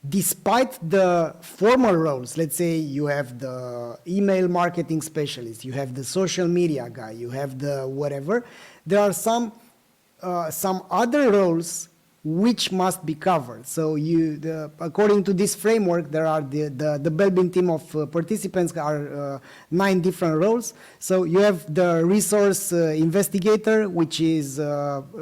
despite the formal roles, let's say you have the email marketing specialist, you have the social media guy, you have the whatever, there are some other roles which must be covered. So according to this framework, there are the Belbin team of participants are 9 different roles. So you have the resource investigator, which is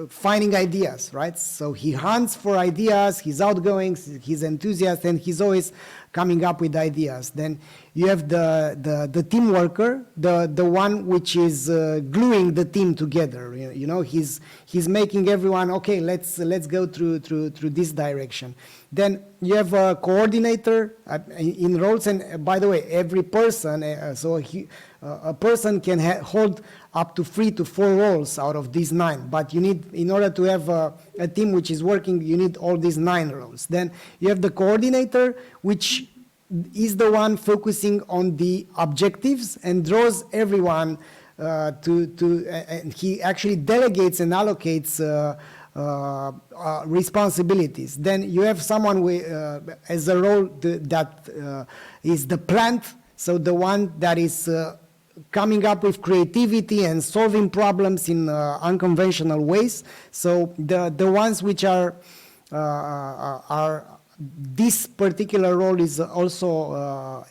finding ideas, right? So he hunts for ideas, he's outgoing, he's enthusiastic, and he's always coming up with ideas. Then you have the team worker, the one which is gluing the team together. You know, he's making everyone, okay, let's go through this direction. Then you have a coordinator in roles, and by the way, every person, a person can hold up to 3 to 4 roles out of these 9. But you need, in order to have a team which is working, you need all these 9 roles. Then you have the coordinator, which is the one focusing on the objectives and draws everyone and he actually delegates and allocates responsibilities. Then you have someone as a role that is the plant, so the one that is coming up with creativity and solving problems in unconventional ways. So the ones which are this particular role is also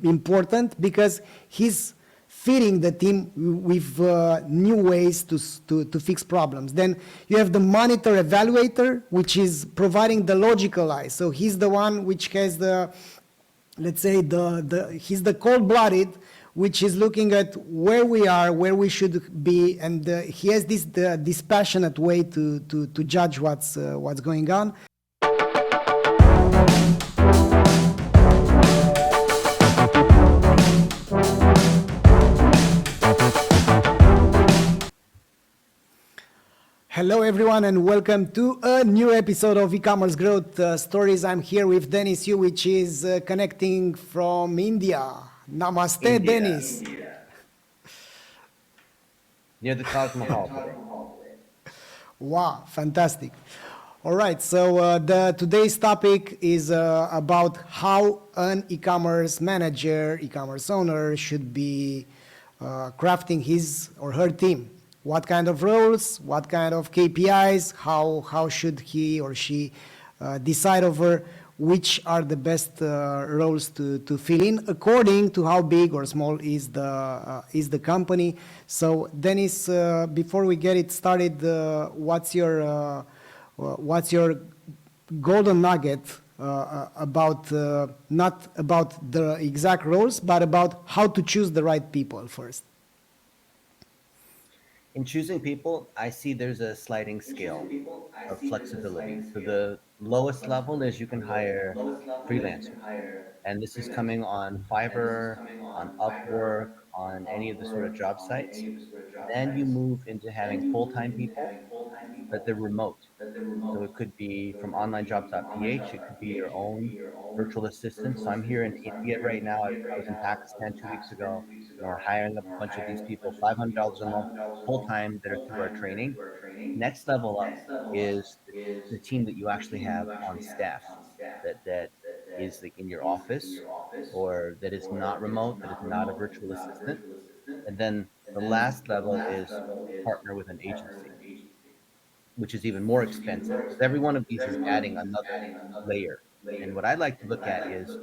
important because he's feeding the team with new ways to fix problems. Then you have the monitor evaluator, which is providing the logical eye. So he's the one which has the, let's say, he's the cold-blooded, which is looking at where we are, where we should be, and he has this dispassionate way to judge what's going on. Hello everyone and welcome to a new episode of e-commerce growth stories. I'm here with Dennis Yu, which is connecting from India. Namaste, Dennis. India. Near the Taj Mahal today. Wow, fantastic. All right, so today's topic is about how an e-commerce manager, e-commerce owner should be crafting his or her team. What kind of roles, what kind of KPIs, how should he or she decide over which are the best roles to fill in according to how big or small is the company. So Dennis, before we get it started, what's your golden nugget about not about the exact roles, but about how to choose the right people first? In choosing people, I see there's a sliding scale of flexibility. So the lowest level is you can hire freelancers. And this is coming on Fiverr, on Upwork, on any of the sort of job sites. Then you move into having full-time people, but they're remote. So it could be from onlinejobs.ph. It could be your own virtual assistant. So I'm here in India right now. I was in Pakistan 2 weeks ago. And we're hiring up a bunch of these people, $500 a month full time that are through our training. Next level up is the team that you actually have on staff that is like in your office or that is not remote, that is not a virtual assistant. And then the last level is partner with an agency, which is even more expensive because every one of these is adding another layer. And what I like to look at is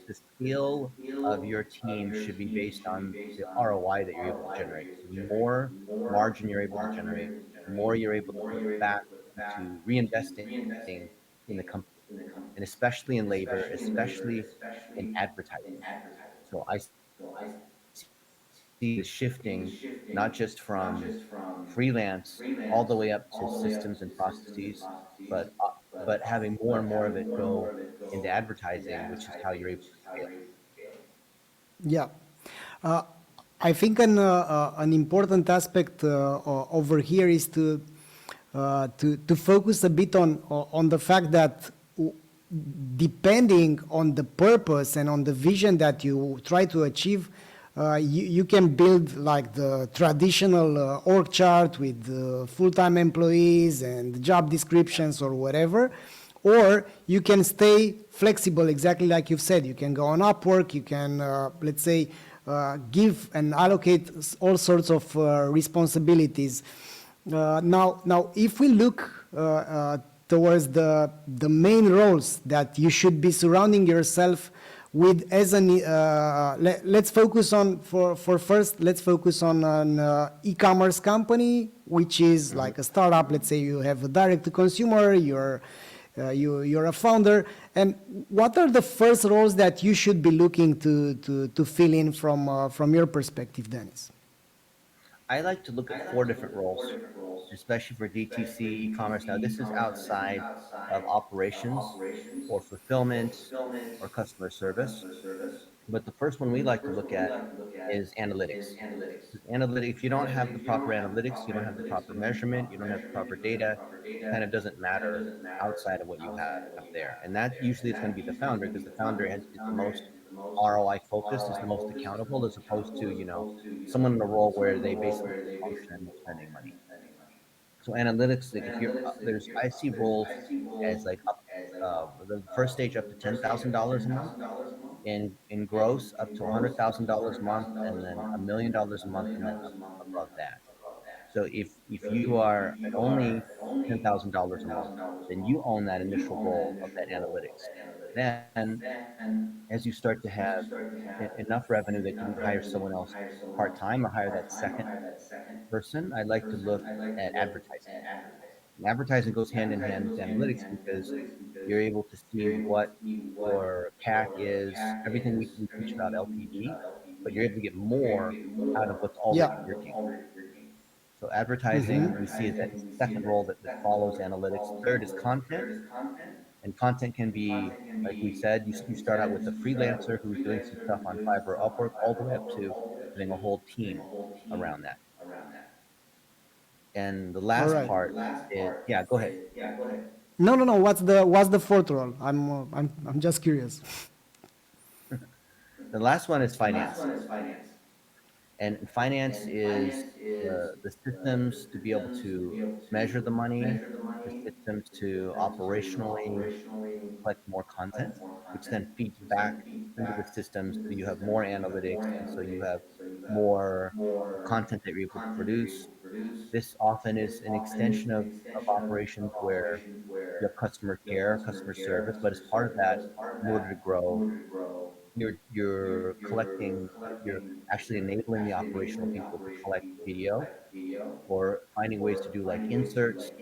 the scale of your team should be based on the ROI that you're able to generate. So the more margin you're able to generate, the more you're able to put back into reinvesting in the company, and especially in labor, especially in advertising. So I see the shifting not just from freelance all the way up to systems and processes, but having more and more of it go into advertising, which is how you're able to scale. Yeah. Uh, I think an important aspect over here is to focus a bit on the fact that depending on the purpose and on the vision that you try to achieve, you can build like the traditional org chart with full-time employees and job descriptions or whatever, or you can stay flexible, exactly like you've said. You can go on Upwork, you can, let's say, give and allocate all sorts of responsibilities. Now, if we look towards the main roles that you should be surrounding yourself with as an let's focus on for first, let's focus on an e-commerce company, which is Mhm. like a startup. Let's say you have a direct to consumer, you're a founder, and what are the first roles that you should be looking to fill in from your perspective, Dennis? I like to look at four different roles, especially for DTC e-commerce. Now, this is outside of operations or fulfillment or customer service. But the first one we like to look at is analytics. Analytics, if you don't have the proper analytics, you don't have the proper measurement, you don't have the proper data, it kind of doesn't matter outside of what you have there. And that usually is going to be the founder, because the founder is the most ROI focused, is the most accountable, as opposed to, someone in a role where they basically function of spending money. So analytics, like if you're I see roles as like up, the first stage up to $10,000 a month, in gross up to $100,000 a month, and then $1 million a month, and then above that. So if you are at only $10,000 a month, then you own that initial role of that analytics. Then, as you start to have enough revenue that you can hire someone else part time or hire that second person, I like to look at advertising. And advertising goes hand in hand with analytics, because you're able to see what your CAC is, everything we teach about LTV, but you're able to get more out of what's Yeah. already working. So advertising Mm-hmm. we see as that second role that follows analytics. Third is content, and content can be, like we said, you start out with a freelancer who's doing some stuff on Fiverr or Upwork, all the way up to having a whole team around that. And the All last right. part is, yeah, go ahead. No, no, no. What's the fourth role? I'm just curious. The last one is finance. And finance is the systems to be able to measure the money, the systems to operationally collect more content, which then feeds back into the systems, so you have more analytics, and so you have more content that you're able to produce. This often is an extension of operations where you have customer care, customer service, but as part of that, in order to grow, you're collecting, you're actually enabling the operational people to collect video, or finding ways to do like inserts,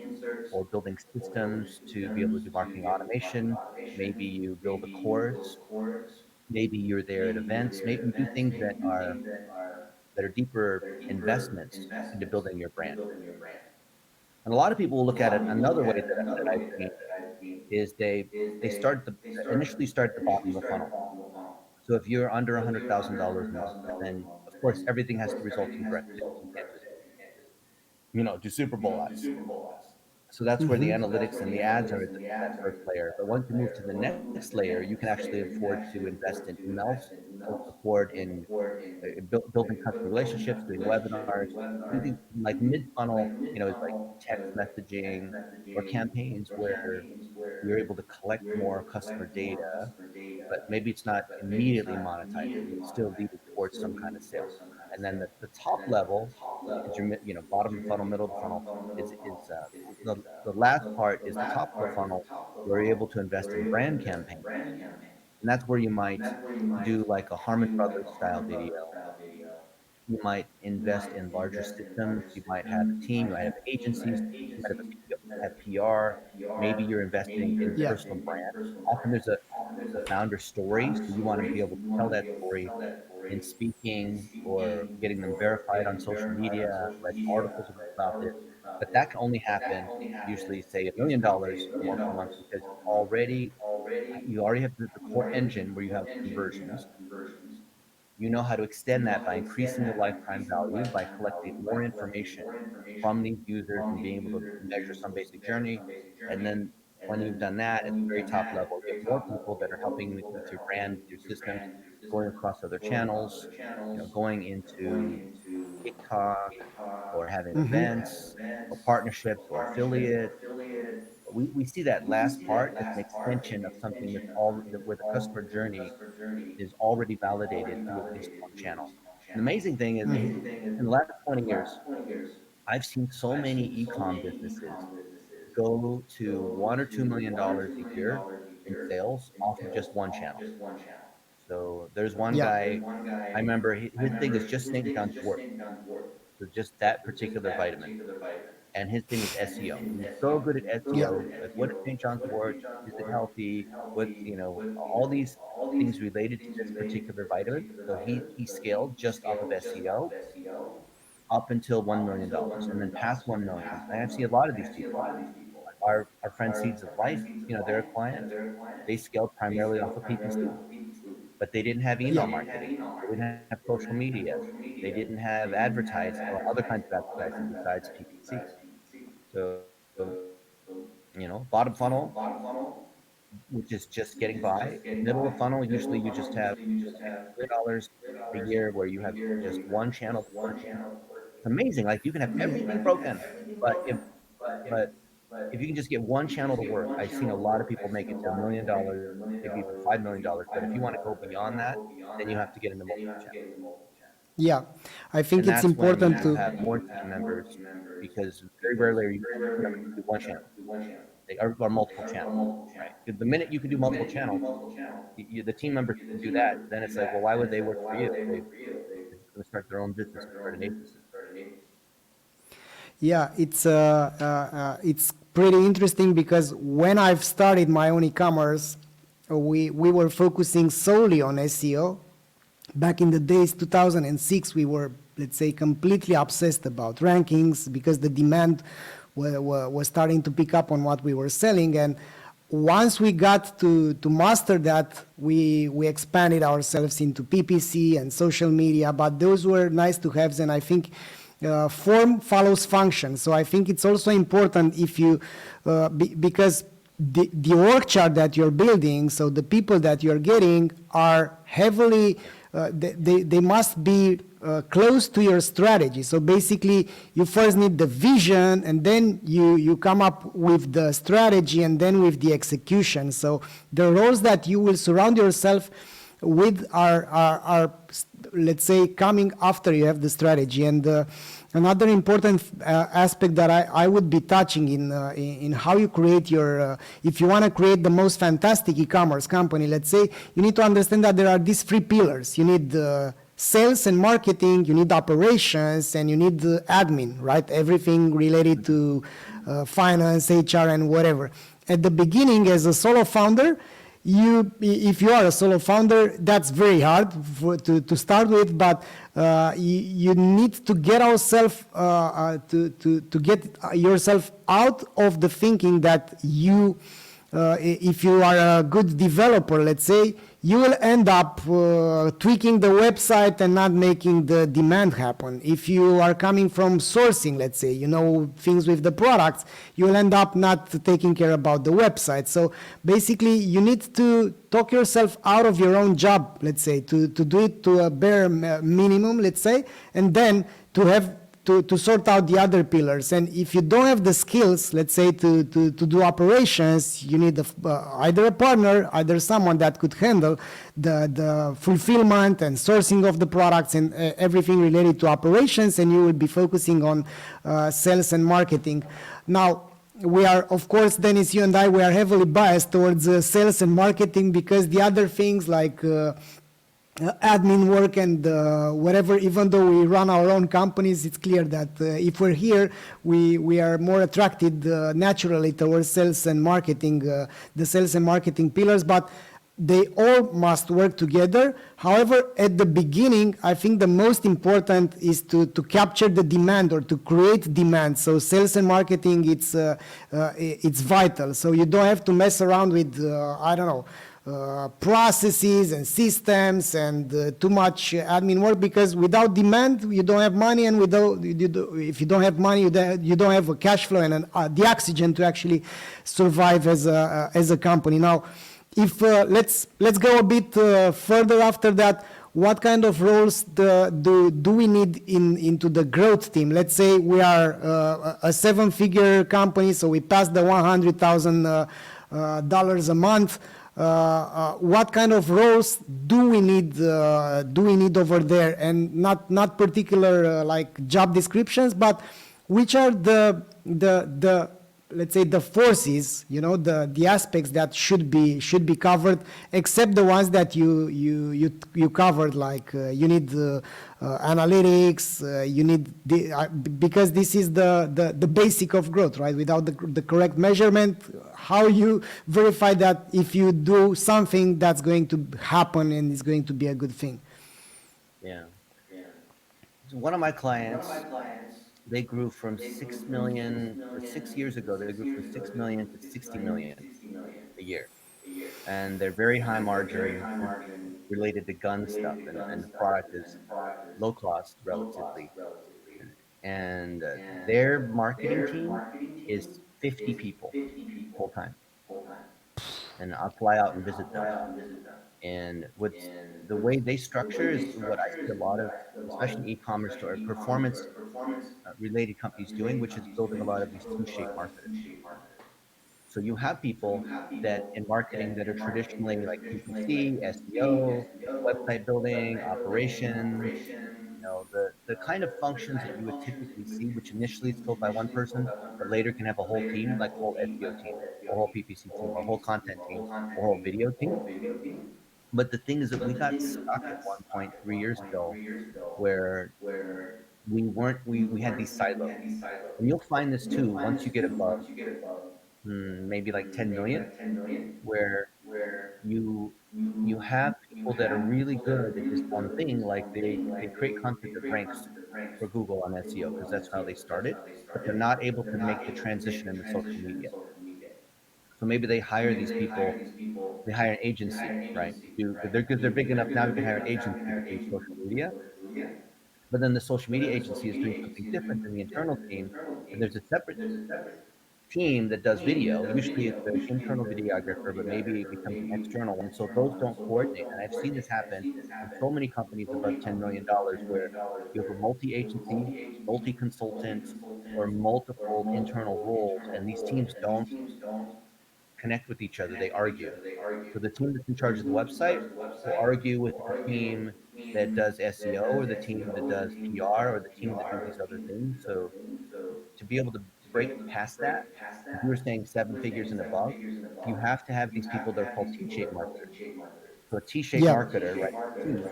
or building systems to be able to do marketing automation. Maybe you build a course, maybe you're there at events, maybe you do things that are deeper investments into building your brand. And a lot of people will look at it another way that I've seen, is they start initially start at the bottom of the funnel. So if you're under $100,000 a month, then of course everything has to result in direct sales. You can't just, do Super Bowl ads. So that's where the Mm-hmm. analytics and the ads are that first layer. But once you move to the next layer, you can actually afford to invest in emails, afford in building customer relationships, doing webinars, anything like mid funnel. Is like text messaging or campaigns where you're able to collect more customer data, but maybe it's not immediately monetizing, but it's still leading towards some kind of sale. And then the top level is your, bottom of the funnel, middle of the funnel, is the last part is the top of the funnel, where you're able to invest in brand campaigns. And that's where you might do like a Harmon Brothers style video. You might invest in larger systems. You might have a team. You might have agencies. You might have PR. Maybe you're investing in Yeah. personal brand. Often there's a founder story, so you want to be able to tell that story in speaking or getting them verified on social media, writing articles about this. But that can only happen usually, say, $1 million a month, because you already have the core engine where you have conversions. You know how to extend that by increasing the lifetime value, by collecting more information from these users and being able to measure some basic journey. And then when you've done that, at the very top level, you have more people that are helping with your brand, with your systems, going across other channels, going into TikTok, or having Mm-hmm. events or partnerships or affiliate. we see that last part as an extension of something that's all that where the customer journey is already validated through at least one channel. And the amazing thing is, in the last 20 years, I've seen so many e-com businesses go to $1 or $2 million a year in sales off of just one channel. So there's one Yeah. guy, I remember his thing is just St. John's wort. So just that particular vitamin. And his thing was SEO. He's so good at Yeah. SEO. Like, what is St. John's wort? Is it healthy? What, all these things related to this particular vitamin. So he scaled just off of SEO up until $1 million, and then past 1 million. And I see a lot of these people. Our friend Seeds of Life, they're a client. They scaled primarily off of PPC, but they didn't have email marketing. They didn't have social media. They didn't have advertising or other kinds of advertising besides PPC. So, bottom funnel, which is just getting by. Middle of funnel, usually you just have $100 a year where you have just one channel to work in. It's amazing. Like, you can have everything broken, but if you can just get one channel to work, I've seen a lot of people make it to $1 million, maybe even $5 million. But if you want to go beyond that, then you have to get into multiple channels. Yeah. I think And it's that's when you important need to to. have more team members, because very rarely are you going to have team members who do one channel. They are multiple channels, right? The minute you can do multiple channels, the team members who can do that, then it's like, well, why would they work for you? They're just going to start their own business or start an agency. Yeah, it's pretty interesting because when I've started my own e-commerce, we were focusing solely on SEO. Back in the days, 2006, we were, let's say, completely obsessed about rankings because the demand was starting to pick up on what we were selling. And once we got to master that, we expanded ourselves into PPC and social media, but those were nice to haves, and I think form follows function. So I think it's also important if you, because the org chart that you're building, so the people that you're getting are heavily, they must be close to your strategy. So basically, you first need the vision, and then you come up with the strategy, and then with the execution. So the roles that you will surround yourself with are let's say, coming after you have the strategy. And another important aspect that I would be touching in how you create your, if you want to create the most fantastic e-commerce company, let's say, you need to understand that there are these three pillars. You need sales and marketing, you need operations, and you need the admin, right? Everything related to finance, HR, and whatever. At the beginning, as a solo founder, if you are a solo founder, that's very hard to start with, but you need to get to get yourself out of the thinking that if you are a good developer, let's say, you will end up tweaking the website and not making the demand happen. If you are coming from sourcing, let's say, things with the products, you will end up not taking care about the website. So basically, you need to talk yourself out of your own job, let's say, to do it to a bare minimum, let's say, and then to sort out the other pillars. And if you don't have the skills, let's say, to do operations, you need either a partner, either someone that could handle the fulfillment and sourcing of the products and everything related to operations, and you will be focusing on sales and marketing. Now, we are, of course, Dennis, you and I, we are heavily biased towards sales and marketing, because the other things like admin work and whatever, even though we run our own companies, it's clear that if we're here, we are more attracted naturally towards sales and marketing, the sales and marketing pillars, but they all must work together. However, at the beginning, I think the most important is to capture the demand or to create demand. So sales and marketing, it's vital. So you don't have to mess around with, I don't know, processes and systems and too much admin work, because without demand you don't have money, and if you don't have money, you don't have a cash flow and the oxygen to actually survive as a company. Now, if let's go a bit further after that. what kind of roles do we need into the growth team? Let's say we are a seven-figure company, so we pass the $100,000 a month. What kind of roles do we need over there, and not particular like job descriptions, but which are the let's say the forces, the aspects that should be covered, except the ones that you covered, like you need analytics, you need because this is the basic of growth, right? Without the correct measurement, how you verify that if you do something, that's going to happen and is going to be a good thing. Yeah. So one of my clients, they grew from 6 million, or 6 years ago, they grew from 6 million to 60 million a year. And they're very high margin and related to gun stuff. And the product is low cost relatively. And their marketing team is 50 people full time. And I'll fly out and visit them. And what's the way they structure is what I see a lot of, especially e-commerce or performance related companies doing, which is building a lot of these T-shaped marketers. So you have people that in marketing that are traditionally like PPC, SEO, website building, operations, the kind of functions that you would typically see, which initially is filled by one person, but later can have a whole team, like a whole SEO team, or a whole PPC team, or a whole content team, or a whole video team. But the thing is that we got stuck at one point 3 years ago where we had these silos. And you'll find this too once you get above maybe like 10 million, where you you have people that are really good at this one thing, like they create content that ranks for Google on SEO because that's how they started, but they're not able to make the transition into social media. So maybe they hire these people, they hire an agency, right? Because they're big enough now, we can hire an agency to do social media. But then the social media agency is doing something different than the internal team, and there's a separate team that does video. Usually it's an internal videographer, but maybe it becomes an external one. So those don't coordinate. And I've seen this happen in so many companies above $10 million where you have a multi agency, multi consultant, or multiple internal roles, and these teams don't connect with each other. They argue. So the team that's in charge of the website will argue with the team that does SEO, or the team that does PR, or the team that do these other things. So to be able to break past that, if you were saying seven figures and above, you have to have these people that are called T-shaped marketers. So a T-shaped Yeah. marketer, right? T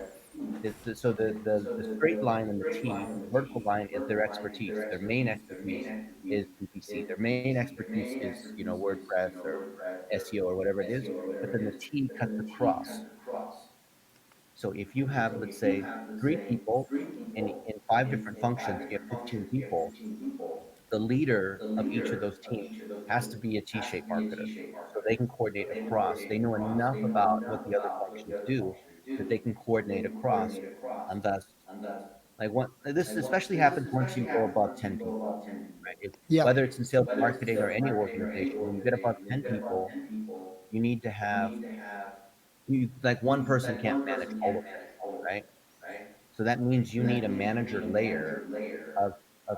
so the straight line and the T, the vertical line is their expertise. Their main expertise is PPC. Their main expertise is WordPress or SEO or whatever it is. But then the T cuts across. So if you have, let's say, three people in five different functions, you have 15 people. The leader of each of those teams has to be a T-shaped marketer, so they can coordinate across. They know enough about what the other functions do that they can coordinate across, and thus, like this especially happens once you go above 10 people, right? Yeah. Whether it's in sales and marketing or any organization, when you get above 10 people, you need to have like one person can't manage all of them, right? So that means you need a manager layer of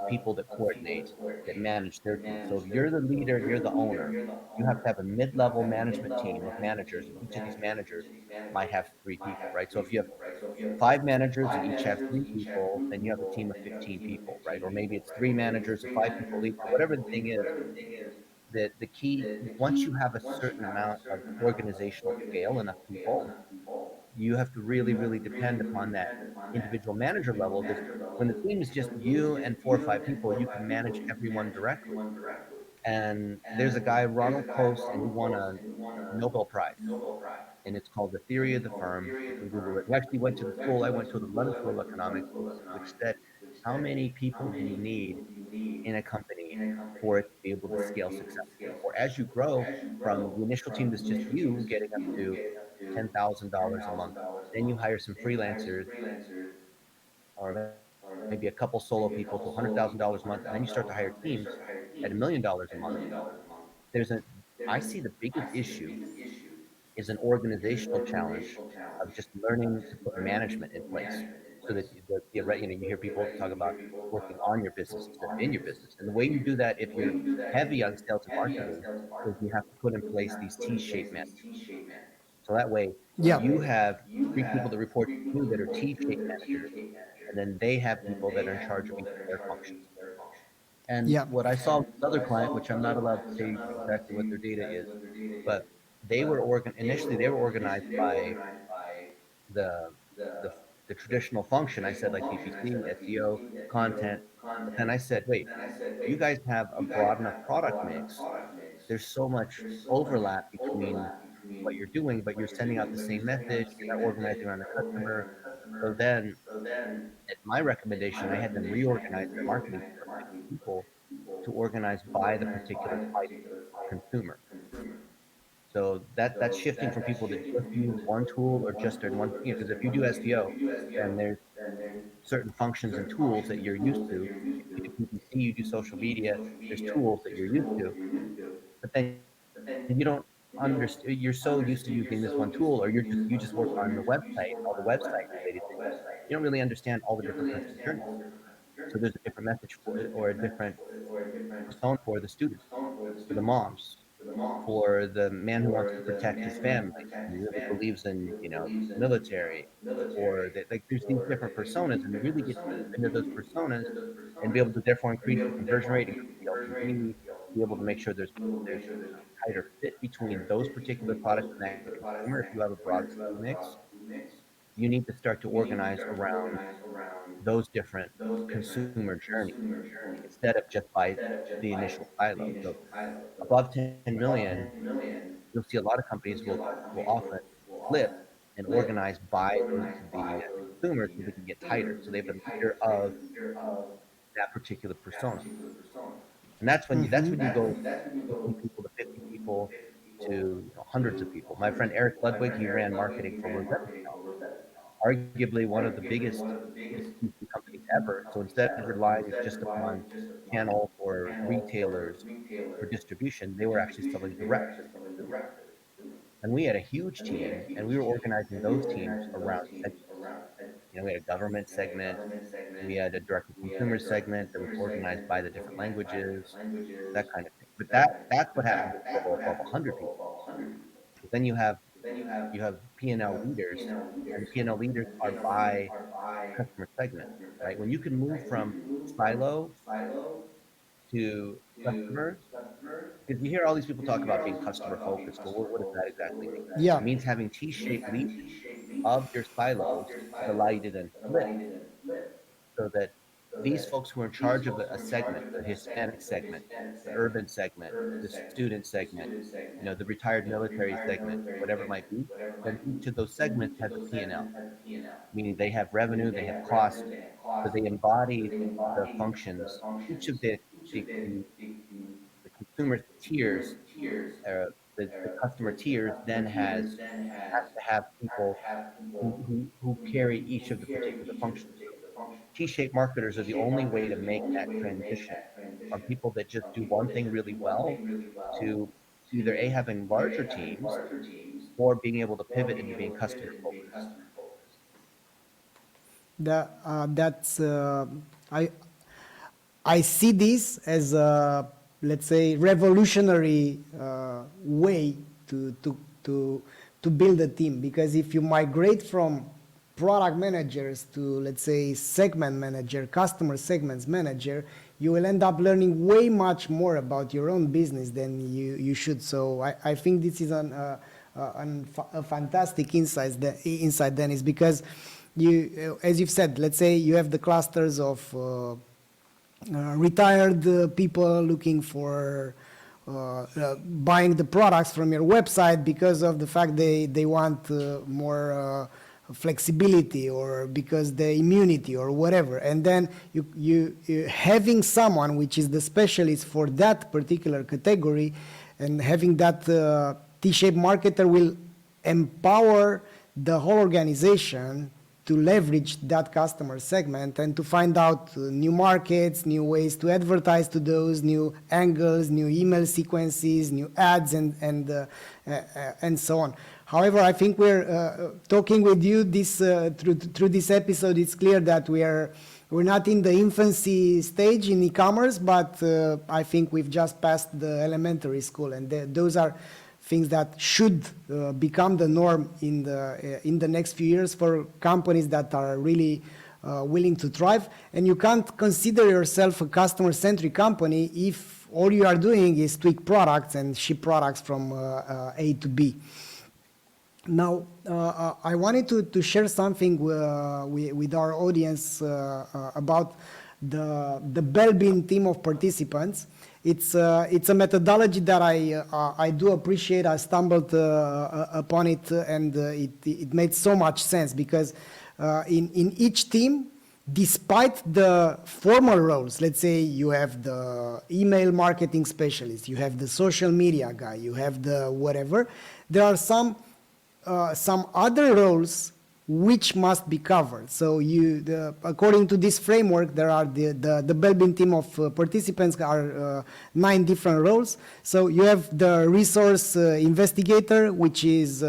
people that coordinate, that manage their team. So if you're the leader, you're the owner, you have to have a mid-level management team of managers, and each of these managers might have three people, right? So if you have five managers and each have three people, then you have a team of 15 people, right? Or maybe it's three managers of five people each, or whatever the thing is. That the key, once you have a certain amount of organizational scale, enough people, you have to really, really depend upon that individual manager level, because when the team is just you and four or five people, you can manage everyone directly. And there's a guy, Ronald Coase, and he won a Nobel Prize, and it's called The Theory of the Firm. You can Google it. He actually went to the school I went to, the London School of Economics, which said, how many people do you need in a company for it to be able to scale successfully? Or as you grow from the initial team that's just you getting up to $10,000 a month, then you hire some freelancers, or maybe a couple solo people to $100,000 a month, and then you start to hire teams at $1 million a month. There's a I see the biggest issue is an organizational challenge of just learning to put management in place so that you hear people talk about working on your business instead of in your business. And the way you do that, if you're heavy on sales and marketing, is you have to put in place these T-shaped managers. So that way Yeah. you have three people that report to you that are T-shaped managers, and then they have people that are in charge of each of their functions. And Yeah. what I saw with this other client, which I'm not allowed to say exactly what their data is, but initially they were organized by the the the traditional function. I said like PPC, SEO, content, but then I said, wait, you guys have a broad enough product mix. There's so much overlap between what you're doing, but you're sending out the same message. You're not organizing around the customer. So then, at my recommendation, I had them reorganize their marketing force, 50 people, to organize by the particular type of consumer. So that's shifting from people that just use one tool or just in one, because if you do SEO, then there's certain functions and tools that you're used to. If you do PPC, you do social media, there's tools that you're used to, but then you don't understand. You're so used to using this one tool, or you just work on the website, all the website related things. You don't really understand all the different customer journeys. So there's a different message for it, or a different persona for the student, for the moms, for the man who wants to protect his family, who really believes in, military, or that, like, there's these different personas, and really get deep into those personas and be able to therefore increase the conversion rate, increase the LTV, be able to make sure there's tighter fit between those particular products and that consumer. If you have a broad SKU mix, you need to start to organize around those different consumer journeys instead of just by the initial silo. So above 10 million, you'll see a lot of companies will often flip and organize by the consumers so they can get tighter. So they have a leader of that particular persona, and that's when you go 15 people to 50 people to, hundreds of people. My friend Eric Ludwig, he ran marketing for Rosetta, arguably one of the biggest distribution companies ever. So instead of relying just upon channel or retailers for distribution, they were actually selling direct to the consumer. And we had a huge team, and we were organizing those teams around segments. We had a government segment, we had a direct to consumer segment that was organized by the different languages, that kind of thing. But that's what happens when you go above 100 people. But then you have P&L leaders, and the P&L leaders are by customer segment, right? When you can move from silo to customers, because you hear all these people talk about being customer focused. Well, what does that exactly mean? Yeah. It means having T-shaped leaders of your silos that allow you to then flip, so that these folks who are in charge of a segment, the Hispanic segment, the urban segment, the student segment, the retired military segment, whatever it might be, then each of those segments has a P&L, meaning they have revenue, they have cost, so they embody the functions. Each of the consumer tiers, the customer tiers, then has to have people who carry each of the particular functions. So T-shaped marketers are the only way to make that transition from people that just do one thing really well to either A, having larger teams, or being able to pivot into being customer focused. That's I I see this as a, let's say, revolutionary way to, to, to, to build a team. Because if you migrate from product managers to, let's say, segment manager, customer segments manager, you will end up learning way much more about your own business than you should. So I think this is a fantastic insight, Dennis, because as you've said, let's say you have the clusters of retired people looking for buying the products from your website because of the fact they want more flexibility, or because the immunity or whatever. And then you having someone which is the specialist for that particular category, and having that T-shaped marketer will empower the whole organization to leverage that customer segment and to find out new markets, new ways to advertise to those, new angles, new email sequences, new ads, and so on. However, I think we're talking with you this through this episode. It's clear that we're not in the infancy stage in e-commerce, but I think we've just passed the elementary school, and those are things that should become the norm in the next few years for companies that are really willing to thrive. And you can't consider yourself a customer-centric company if all you are doing is tweak products and ship products from A to B. Now, I wanted to share something with our audience about the Belbin team of participants. It's a methodology that I do appreciate. I stumbled upon it, and it made so much sense because in each team, despite the formal roles, let's say you have the email marketing specialist, you have the social media guy, you have the whatever, there are some other roles which must be covered. So according to this framework, there are the Belbin team of participants are 9 different roles. So you have the resource investigator, which is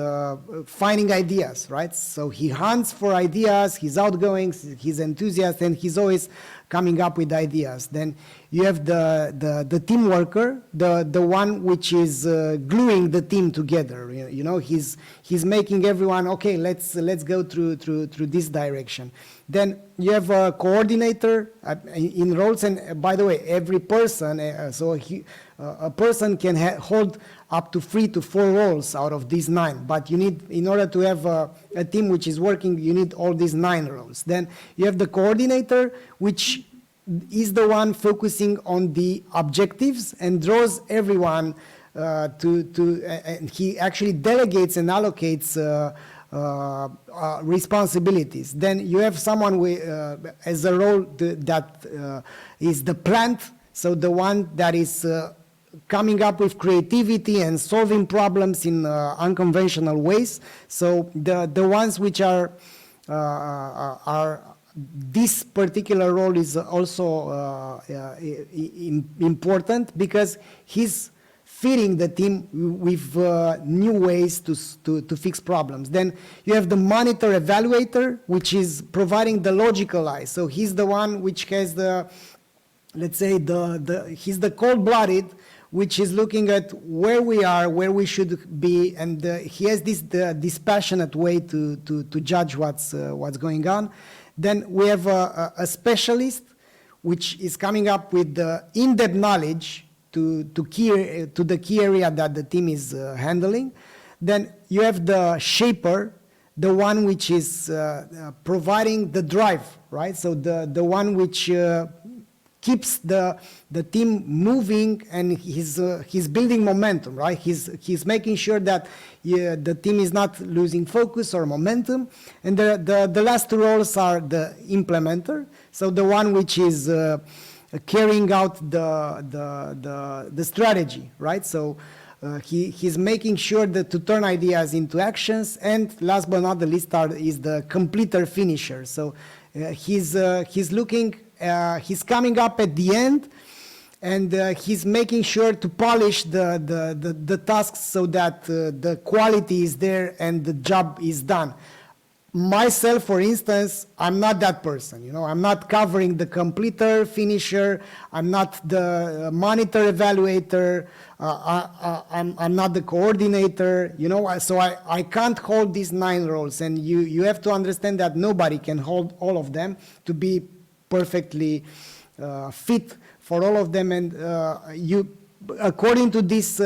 finding ideas, right? So he hunts for ideas, he's outgoing, he's enthusiastic, and he's always coming up with ideas. Then you have the team worker, the one which is gluing the team together. You know, he's making everyone, okay, let's go through this direction. Then you have a coordinator in roles, and by the way, every person, a person can hold up to 3 to 4 roles out of these 9. But you need, in order to have a team which is working, you need all these 9 roles. Then you have the coordinator, which is the one focusing on the objectives and draws everyone and he actually delegates and allocates responsibilities. Then you have someone as a role that is the plant, so the one that is coming up with creativity and solving problems in unconventional ways. So the ones which are this particular role is also important because he's feeding the team with new ways to fix problems. Then you have the monitor evaluator, which is providing the logical eye. So he's the one which has let's say he's the cold-blooded, which is looking at where we are, where we should be, and he has this dispassionate way to judge what's going on. Then we have a specialist, which is coming up with the in-depth knowledge to the key area that the team is handling. Then you have the shaper, the one which is providing the drive, right? So the one which keeps the team moving, and he's building momentum, right? He's making sure that the team is not losing focus or momentum. And the last 2 roles are the implementer, so the one which is carrying out the strategy, right? So he's making sure that to turn ideas into actions. And last but not the least is the completer finisher. So he's looking. He's coming up at the end, and he's making sure to polish the tasks so that the quality is there and the job is done. Myself, for instance, I'm not that person. You know, I'm not covering the completer, finisher. I'm not the monitor evaluator. I'm not the coordinator. You know, so I can't hold these 9 roles, and you have to understand that nobody can hold all of them to be perfectly fit for all of them. And according to this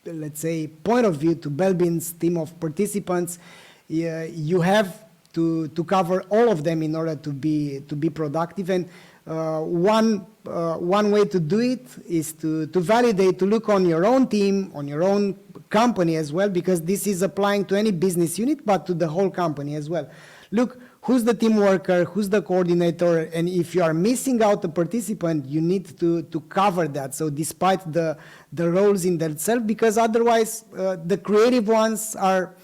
let's say point of view, to Belbin's team of participants, you have to cover all of them in order to be productive. And one way to do it is to validate, to look on your own team, on your own company as well, because this is applying to any business unit, but to the whole company as well. Look, who's the team worker, who's the coordinator, and if you are missing out a participant, you need to cover that. So despite the roles in themselves, because otherwise the creative ones are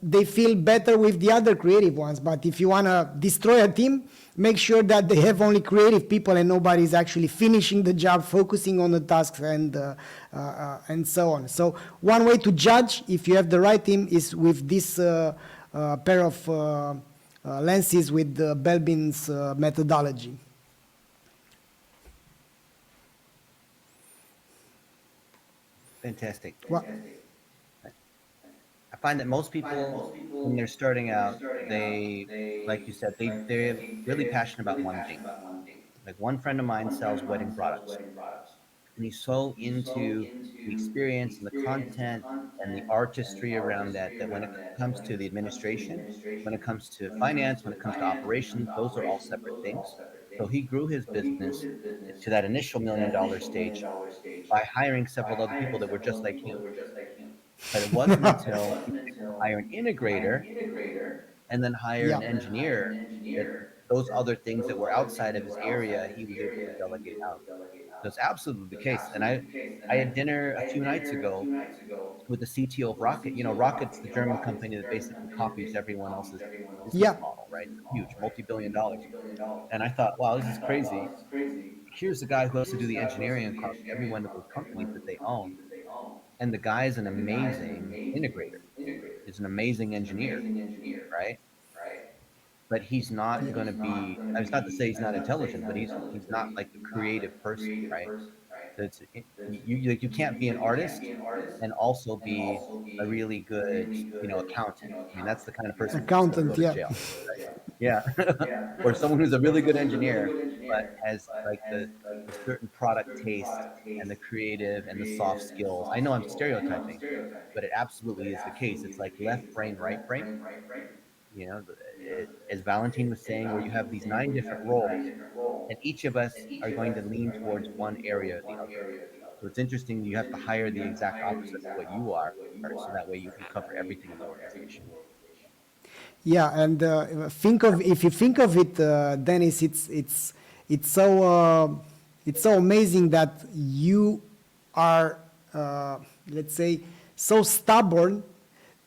they feel better with the other creative ones. But if you want to destroy a team, make sure that they have only creative people and nobody's actually finishing the job, focusing on the tasks, and so on. So one way to judge if you have the right team is with this pair of lenses with Belbin's methodology. Fantastic. Well, I find that most people, when they're starting out, they, like you said, they're really passionate about one thing. Like one friend of mine sells wedding products, and he's so into the experience and the content and the artistry around that, that when it comes to the administration, when it comes to finance, when it comes to operations, those are all separate things. So he grew his business to that initial $1 million stage by hiring several other people that were just like him. But it wasn't until he could hire an integrator and then hire an yeah. engineer that those other things that were outside of his area, he was able to delegate out. So it's absolutely the case. And I had dinner a few nights ago with the CTO of Rocket. You know, Rocket's the German company that basically copies everyone else's business Yeah. model, right? It's huge, multi-billion dollars. And I thought, wow, this is crazy. Here's the guy who has to do the engineering across every one of those companies that they own. And the guy's an amazing integrator. He's an amazing engineer, right? But he's not going to be. I was not to say he's not intelligent, but he's not like a creative person, right? That's you can't be an artist and also be a really good accountant. I mean, that's the kind of person that's going to go Accountant, to yeah. jail. Yeah, or someone who's a really good engineer but has like the certain product taste and the creative and the soft skills. I know I'm stereotyping, but it absolutely is the case. It's like left brain, right brain. As Valentin was saying, where you have these 9 different roles, and each of us are going to lean towards one area or the other. So it's interesting. You have to hire the exact opposite of what you are, so that way you can cover everything in the organization. Yeah, and if you think of it, Dennis, it's so amazing that you are, let's say, so stubborn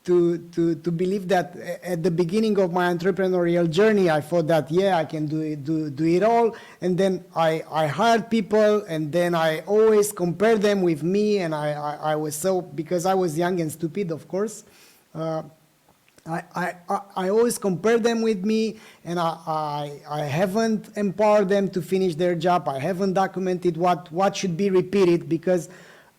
to believe that at the beginning of my entrepreneurial journey, I thought that, yeah, I can do it all. And then I hired people, and then I always compare them with me. And I was so, because I was young and stupid, of course, I always compare them with me, and I haven't empowered them to finish their job. I haven't documented what should be repeated, because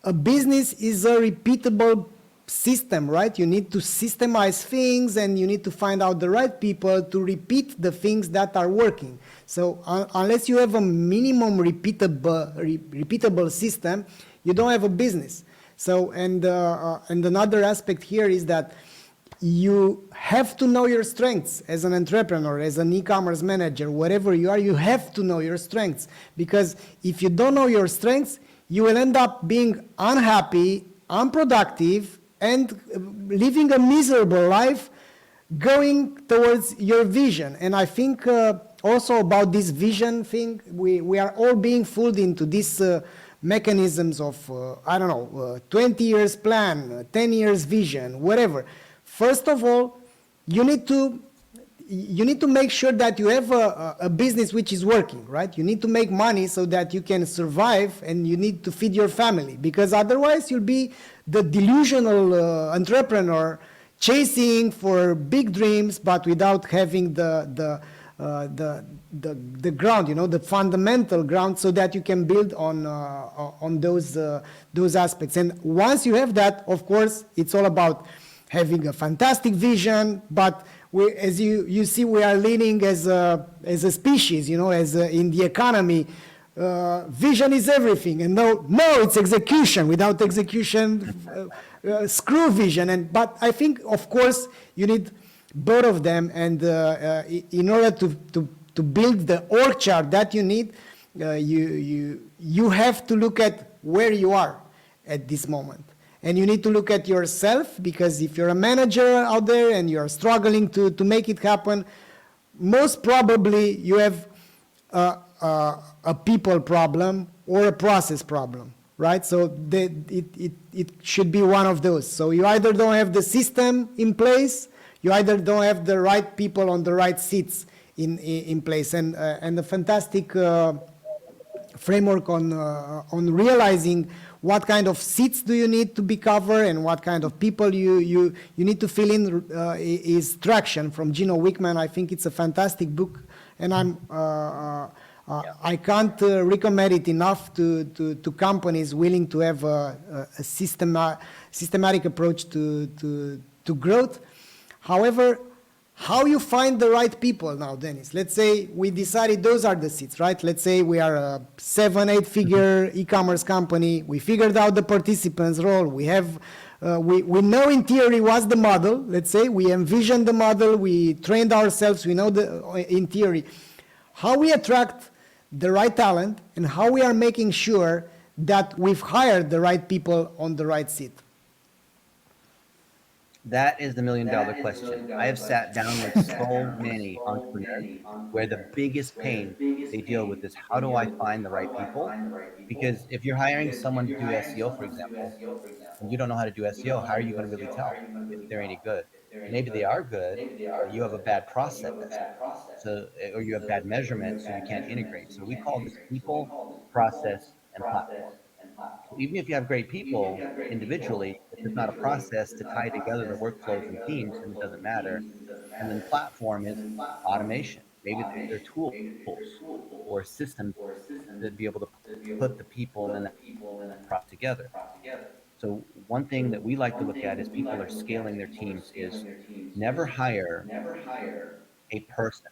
a business is a repeatable system, right? You need to systemize things, and you need to find out the right people to repeat the things that are working. So unless you have a minimum repeatable system, you don't have a business. So and another aspect here is that you have to know your strengths as an entrepreneur, as an e-commerce manager, whatever you are. You have to know your strengths, because if you don't know your strengths, you will end up being unhappy, unproductive, and living a miserable life going towards your vision. And I think also about this vision thing, we are all being fooled into these mechanisms of, 20 years plan, 10 years vision, whatever. First of all, you need to make sure that you have a business which is working, right? You need to make money so that you can survive, and you need to feed your family, because otherwise you'll be the delusional entrepreneur chasing for big dreams, but without having the ground, the fundamental ground, so that you can build on those aspects. And once you have that, of course, it's all about having a fantastic vision, but as you see, we are leaning as a species, in the economy. Vision is everything, and no, it's execution. Without execution, screw vision. But I think, of course, you need both of them, and in order to build the org chart that you need, you have to look at where you are at this moment. And you need to look at yourself, because if you're a manager out there and you're struggling to make it happen, most probably you have a people problem or a process problem. right? So it should be one of those. So you either don't have the system in place, you either don't have the right people on the right seats in place. And the fantastic framework on realizing what kind of seats do you need to be covered and what kind of people you need to fill in is Traction from Gino Wickman. I think it's a fantastic book, and Yeah. I can't recommend it enough to companies willing to have a systematic approach to growth. However, how you find the right people now, Dennis? Let's say we decided those are the seats, right? Let's say we are a 7-8 figure e-commerce company. We figured out the participants role. We have, we know in theory what's the model. Let's say we envisioned the model. We trained ourselves. We know the in theory how we attract the right talent and how we are making sure that we've hired the right people on the right seat. That is the $1 million question. I have sat down with so many entrepreneurs where the biggest pain they deal with is how do I find the right people? Because if you're hiring someone to do SEO, for example, and you don't know how to do SEO, how are you going to really tell if they're any good? Maybe they are good, but you have a bad process. So, or you have bad measurement, so you can't integrate. So we call this people, process, and platform. So even if you have great people individually, if there's not a process to tie together the workflows and teams, then it doesn't matter. And then platform is automation. Maybe they're tools or systems to be able to put the people and the process together. So one thing that we like to look at as people are scaling their teams is never hire a person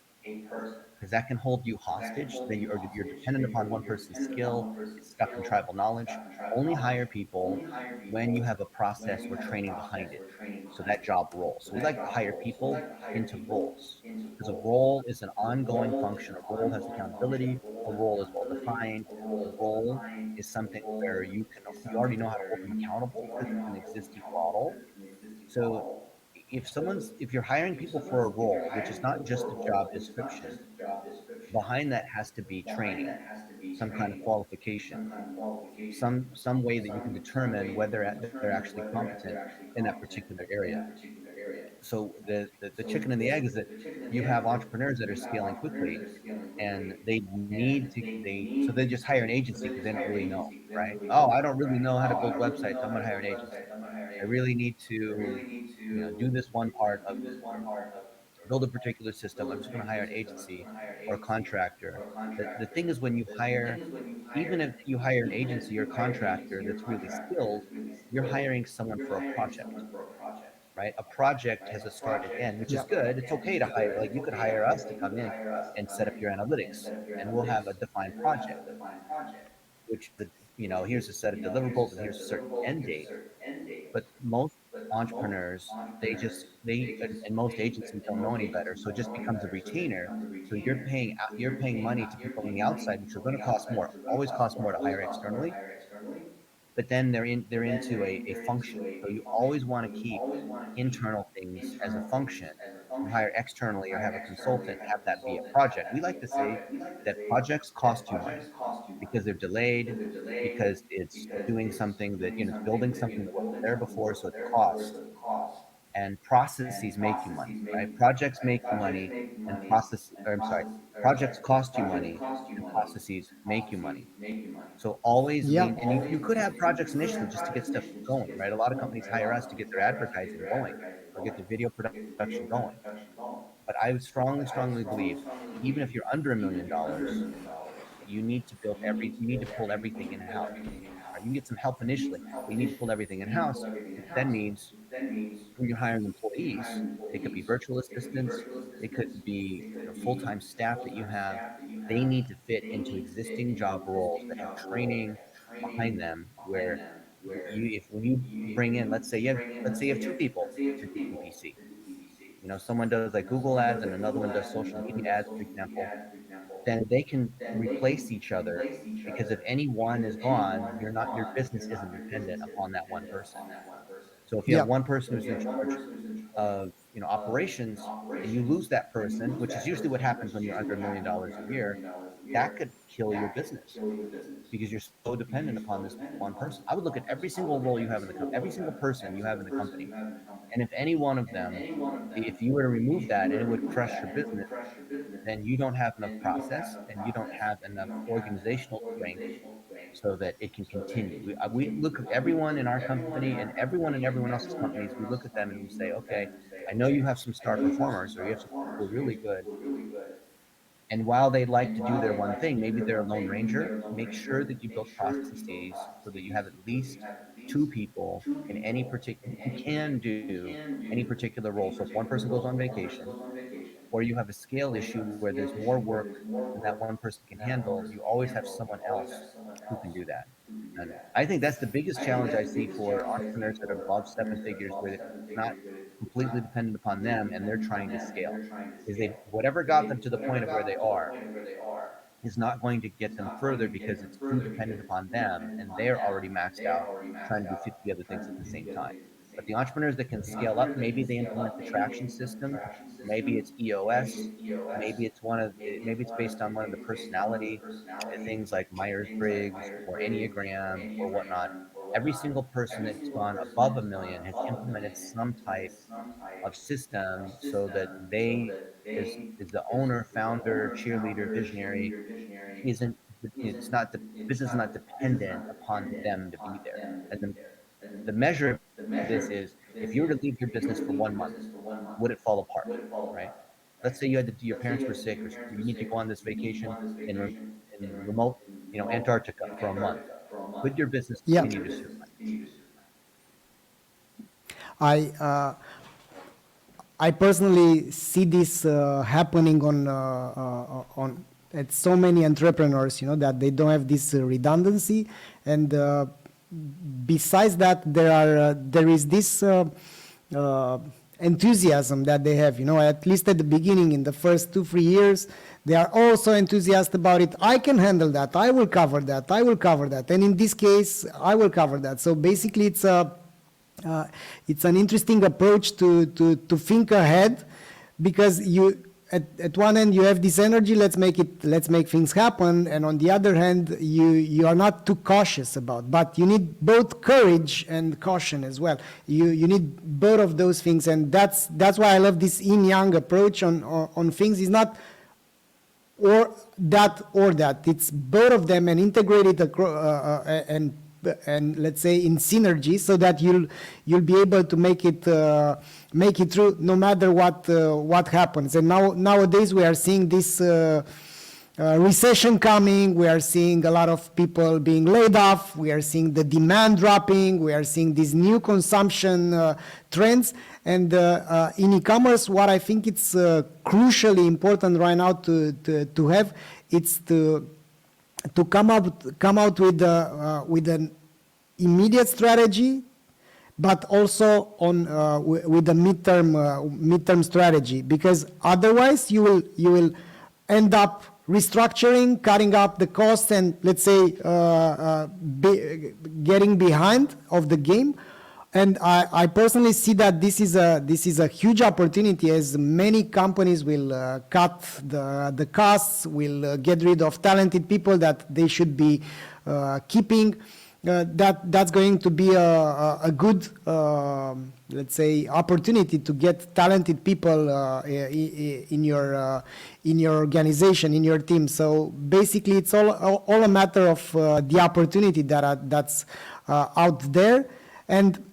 because that can hold you hostage. Then you're dependent upon one person's skill. It's stuck in tribal knowledge. Only hire people when you have a process or training behind it, so that job rolls. So we like to hire people into roles because a role is an ongoing function. A role has accountability. A role is well defined. A role is something where you already know how to hold them accountable because it's an existing model. So if you're hiring people for a role, which is not just a job description, behind that has to be training, some kind of qualification, some way that you can determine whether they're actually competent in that particular area. So the chicken and the egg is that you have entrepreneurs that are scaling quickly and they need to they just hire an agency because they don't really know, right? Oh, I don't really know how to build websites. I'm going to hire an agency. I really need to, do this one part of build a particular system. I'm just going to hire an agency or a contractor. The thing is, when you hire, even if you hire an agency or contractor that's really skilled, you're hiring someone for a project, right? A project has a start and end, which Yeah. is good. It's okay to hire, like you could hire us to come in and set up your analytics, and we'll have a defined project, which here's a set of deliverables and here's a certain end date. But most entrepreneurs, and most agencies don't know any better, so it just becomes a retainer. So you're paying money to people on the outside, which are going to cost more, always cost more to hire externally. But then they're into a function. So you always want to keep internal things as a function. You hire externally or have a consultant, have that be a project. We like to say that projects cost you money because they're delayed, because it's doing something that, it's building something that wasn't there before, so it's cost. And processes make you money, right? Projects make you money, and projects cost you money, and processes make you money. So always Yeah. and you could have projects initially just to get stuff going, right? A lot of companies hire us to get their advertising going or get their video production going. But I would strongly, strongly believe, even if you're under $1 million, you need to pull everything in house. Right? You can get some help initially, but you need to pull everything in house, which then means when you're hiring employees, they could be virtual assistants, they could be full-time staff that you have. They need to fit into existing job roles that have training behind them. Where if when you bring in, let's say you have two people that do PPC. Someone does like Google ads and another one does social media ads, for example. Then they can replace each other because if any one is gone, your business isn't dependent upon that one person. So if you have Yeah. one person who's in charge of operations, and you lose that person, which is usually what happens when you're under $1 million a year, that could kill your business because you're so dependent upon this one person. I would look at every single role you have in the company, every single person you have in the company, and if any one of them, if you were to remove that and it would crush your business, then you don't have enough process and you don't have enough organizational strength so that it can continue. We look at everyone in our company and everyone else's companies. We look at them and we say, okay, I know you have some star performers or you have some people who are really good. And while they like to do their one thing, maybe they're a lone ranger, make sure that you build processes so that you have at least two people in any particular who can do any particular role. So if one person goes on vacation, or you have a scale issue where there's more work than that one person can handle, you always have someone else who can do that. And I think that's the biggest challenge I see for entrepreneurs that are above seven figures, where it's not completely dependent upon them and they're trying to scale. Is they whatever got them to the point of where they are is not going to get them further because it's too dependent upon them and they're already maxed out trying to do 50 other things at the same time. But the entrepreneurs that can scale up, maybe they implement the traction system, maybe it's EOS, maybe it's based on one of the personality things like Myers-Briggs or Enneagram or whatnot. Every single person that's gone above a million has implemented some type of system so that they, is the owner, founder, cheerleader, visionary, isn't it's not the business is not dependent upon them to be there. And the measure of this is if you were to leave your business for 1 month, would it fall apart? Right? Let's say your parents were sick or you need to go on this vacation in remote, Antarctica for a month. Could your business Yeah. continue to survive? I I personally see this happening on at so many entrepreneurs, that they don't have this redundancy, and besides that, there is this enthusiasm that they have. At least at the beginning, in the first 2-3 years, they are also enthusiastic about it. I can handle that. I will cover that. I will cover that. And in this case, I will cover that. So basically, it's an interesting approach to think ahead, because at one end you have this energy, let's make things happen, and on the other hand you are not too cautious about. But you need both courage and caution as well. You need both of those things, and that's why I love this yin yang approach on things. It's not or that. It's both of them and integrated and let's say in synergy, so that you'll be able to make it through no matter what happens. And nowadays we are seeing this recession coming. We are seeing a lot of people being laid off. We are seeing the demand dropping. We are seeing these new consumption trends. And in e-commerce, what I think it's crucially important right now to have, it's to come out with an immediate strategy, but also with a midterm strategy, because otherwise you will end up restructuring, cutting up the costs, and let's say getting behind of the game. And I personally see that this is a huge opportunity, as many companies will cut the costs, will get rid of talented people that they should be keeping. That's going to be a good, let's say, opportunity to get talented people in your organization, in your team. So basically, it's all a matter of the opportunity that's out there. And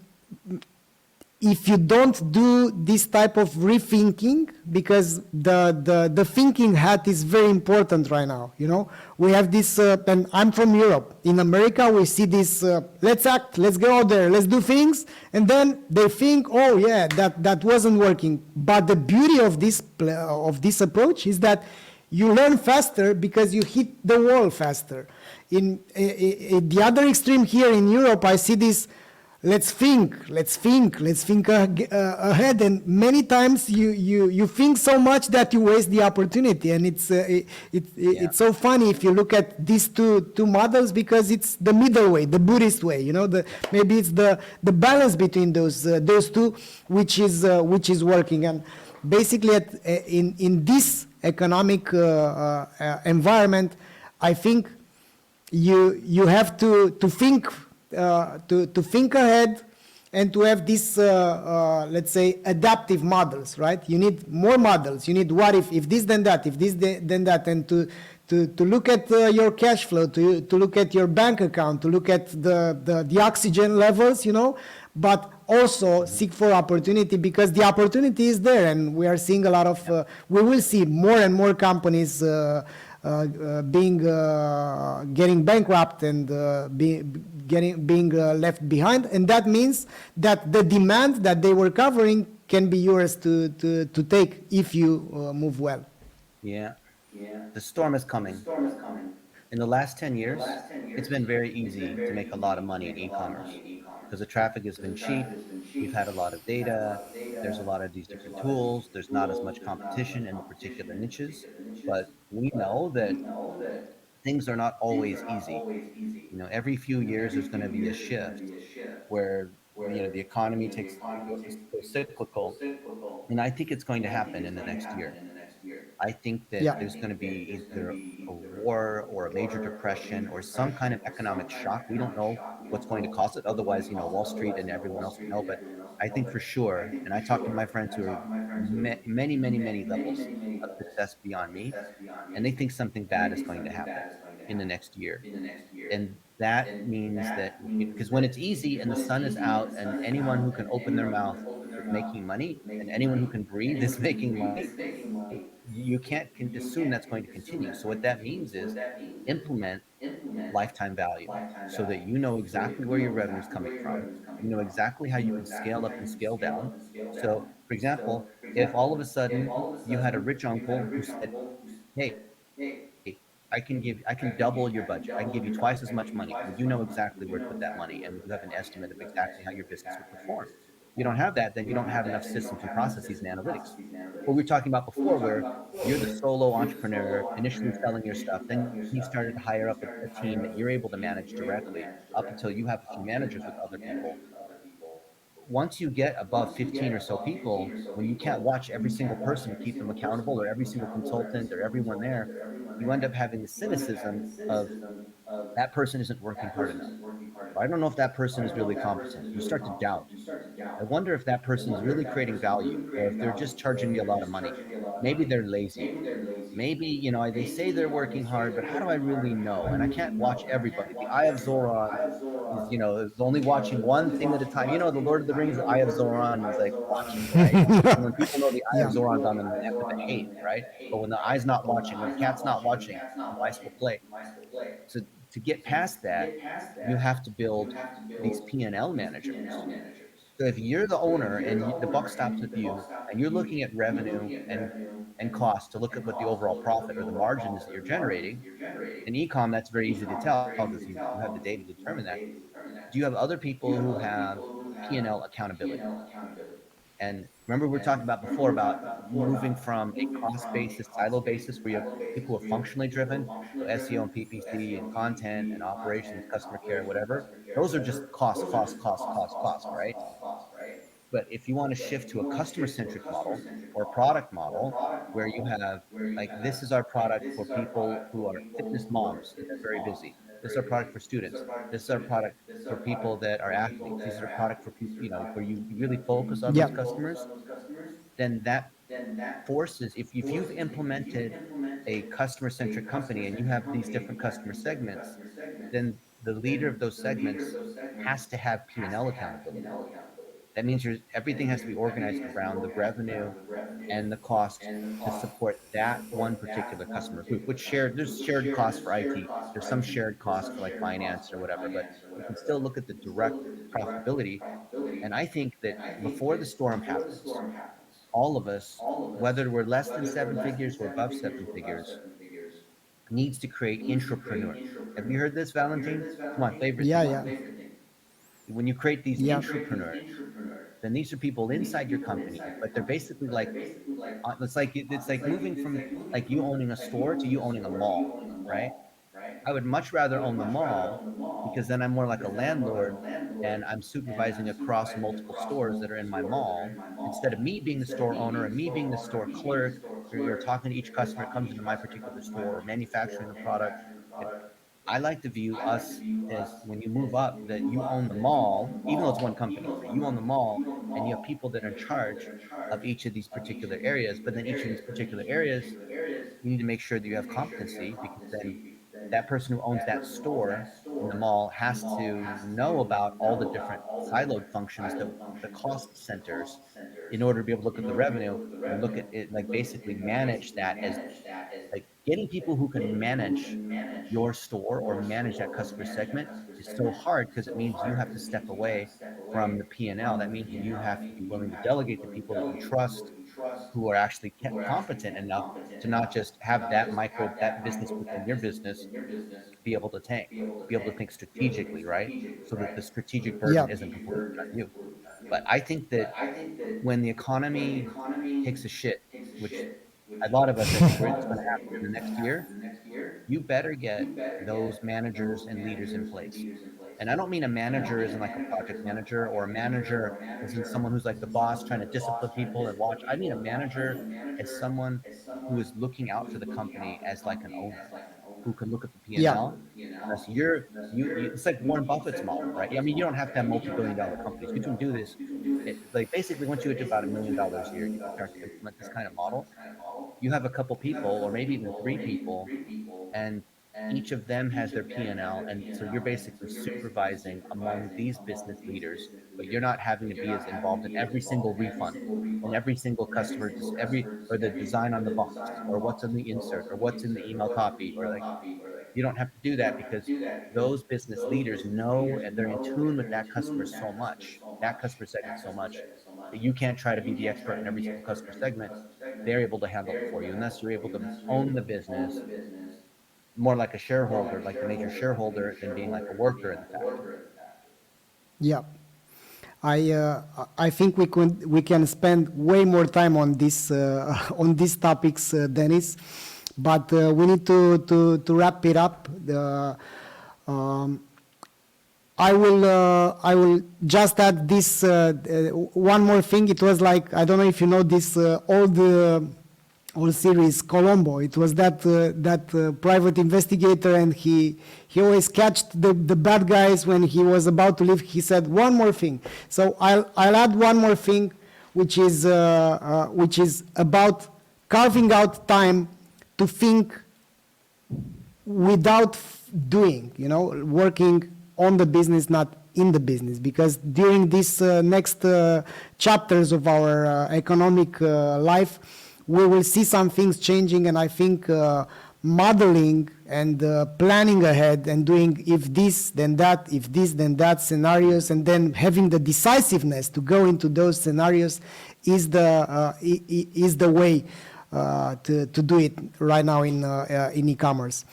if you don't do this type of rethinking, because the thinking hat is very important right now. We have this, and I'm from Europe. In America, we see this, let's act, let's go out there, let's do things, and then they think, oh yeah, that wasn't working. But the beauty of this approach is that you learn faster because you hit the wall faster. In the other extreme here in Europe, I see this. ahead. And many times you think so much that you waste the opportunity. And Yeah. it's so funny if you look at these two models, because it's the middle way, the Buddhist way, maybe it's the balance between those two, which is working. And basically in this economic environment, I think you have to think ahead, and to have these let's say adaptive models, right? You need more models. You need what if this then that, if this then that, and to look at your cash flow, to look at your bank account, to look at the oxygen levels, but also Hmm. seek for opportunity, because the opportunity is there. And we are seeing a lot of we will see more and more companies being getting bankrupt, and being left behind. And that means that the demand that they were covering can be yours to take, if you move well. Yeah. The storm is coming. In the last 10 years, it's been very easy to make a lot of money in e-commerce because the traffic has been cheap. We've had a lot of data. There's a lot of these different tools. There's not as much competition in the particular niches. But we know that things are not always easy. Every few years there's going to be a shift where the economy goes cyclical, and I think it's going to happen in the next year. I think that Yeah. there's going to be either a war or a major depression or some kind of economic shock. We don't know what's going to cause it. Otherwise, Wall Street and everyone else would know. But I think for sure, and I talk to my friends who are many, many, many levels of success beyond me, and they think something bad is going to happen in the next year. And that means that, because when it's easy and the sun is out and anyone who can open their mouth is making money and anyone who can breathe is making money, you can't assume that's going to continue. So what that means is implement lifetime value so that you know exactly where your revenue is coming from. You know exactly how you can scale up and scale down. So, for example, if all of a sudden you had a rich uncle who said, "Hey, I can double your budget. I can give you twice as much money." Well, you know exactly where to put that money, and you have an estimate of exactly how your business would perform. You don't have that, then you don't have enough systems and processes and analytics. What we were talking about before, where you're the solo entrepreneur, initially selling your stuff, then you started to hire up a team that you're able to manage directly up until you have a few managers with other people. Once you get above 15 or so people, when you can't watch every single person to keep them accountable, or every single consultant or everyone there, you end up having the cynicism of that person isn't working hard enough. Or I don't know if that person is really competent. You start to doubt. I wonder if that person's really creating value, or if they're just charging me a lot of money. Maybe they're lazy. Maybe, they say they're working hard, but how do I really know? And I can't watch everybody. The Eye of Zoran is only watching one thing at a time. The Lord of the Rings, the Eye of Zoran is like watching, right? And when people know the Eye of Yeah. Zoran's on them, they have to behave, right? But when the eye's not watching, when the cat's not watching, the mice will play. So to get past that, you have to build these P&L managers. So if you're the owner and the buck stops with you, and you're looking at revenue and cost to look at what the overall profit or the margin is that you're generating, in ecom, that's very easy to tell because you have the data to determine that. Do you have other people who have P&L accountability? And remember, we were talking about before about moving from a cost basis, silo basis, where you have people who are functionally driven, so SEO and PPC and content and operations, customer care, whatever. Those are just cost, cost, cost, cost, cost, right? But if you want to shift to a customer centric model or a product model where you have, like, this is our product for people who are fitness moms and they're very busy. This is our product for students. This is our product for people that are athletes. These are a product for people, where you really focus on those Yeah. customers. Then that forces, if you've implemented a customer centric company and you have these different customer segments, then the leader of those segments has to have P&L accountability. That means everything has to be organized around the revenue and the cost to support that one particular customer group, there's shared costs for IT. There's some shared costs for like finance or whatever, but you can still look at the direct profitability. And I think that before the storm happens, all of us, whether we're less than seven figures or above seven figures, needs to create intrapreneur. Have you heard this, Valentin? Come on, favorite Yeah. thing. Yeah. when you create these Yeah. intrapreneurs, then these are people inside your company, but they're basically like it's like moving from like you owning a store to you owning a mall, right? I would much rather own the mall because then I'm more like a landlord and I'm supervising across multiple stores that are in my mall instead of me being the store owner and me being the store clerk. You're talking to each customer that comes into my particular store or manufacturing the product. It, I like to view us as when you move up that you own the mall, even though it's one company, but you own the mall and you have people that are in charge of each of these particular areas. But then each of these particular areas, you need to make sure that you have competency because then that person who owns that store in the mall has to know about all the different siloed functions that the cost centers in order to be able to look at the revenue and look at it like basically manage that as like getting people who can manage your store or manage that customer segment is so hard because it means you have to step away from the P&L. That means you have to be willing to delegate to people that you trust who are actually competent enough to not just have that business within your business be able to be able to think strategically, right? So that the strategic Yeah. burden isn't completely on you. But I think that when the economy takes a shit, which a lot of us I think it's going to happen in the next year, you better get those managers and leaders in place. And I don't mean a manager isn't like a project manager or a manager isn't someone who's like the boss trying to discipline people and watch. I mean a manager as someone who is looking out for the company as like an owner who can look at the Yeah. P&L. Unless you it's like Warren Buffett's model, right? I mean, you don't have to have multi-billion dollar companies. You can do this. Like basically once you get to about $1 million a year, you can start to implement this kind of model. You have a couple people or maybe even three people and each of them has their P&L. And so you're basically supervising among these business leaders, but you're not having to be as involved in every single refund and every single customer, or the design on the box or what's in the insert or what's in the email copy or like, you don't have to do that because those business leaders know and they're in tune with that customer so much, that customer segment so much that you can't try to be the expert in every single customer segment. They're able to handle it for you unless you're able to own the business more like a shareholder, like the major shareholder, than being like a worker in the factory. Yeah. I think we can spend way more time on this on these topics, Dennis, but we need to wrap it up. Um, I will just add this one more thing. It was like, I don't know if you know this old series Colombo. It was that private investigator, and he always catched the bad guys when he was about to leave. He said one more thing. So I'll add one more thing, which is about carving out time to think without doing, working on the business, not in the business. Because during these next chapters of our economic life, we will see some things changing, and I think modeling and planning ahead and doing if this, then that, if this, then that scenarios, and then having the decisiveness to go into those scenarios is the way to do it right now in e-commerce.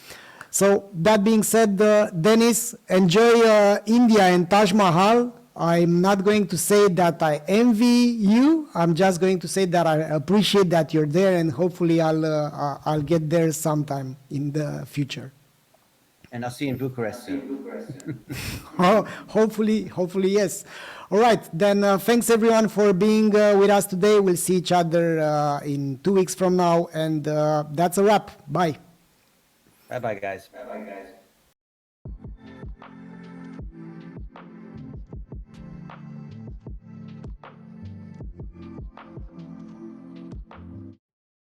So that being said, Dennis, enjoy India and Taj Mahal. I'm not going to say that I envy you. I'm just going to say that I appreciate that you're there, and hopefully I'll get there sometime in the future. And I'll see you in Bucharest soon. Hopefully, yes. All right, then thanks everyone for being with us today. We'll see each other in 2 weeks from now, and that's a wrap. Bye. Bye bye, guys.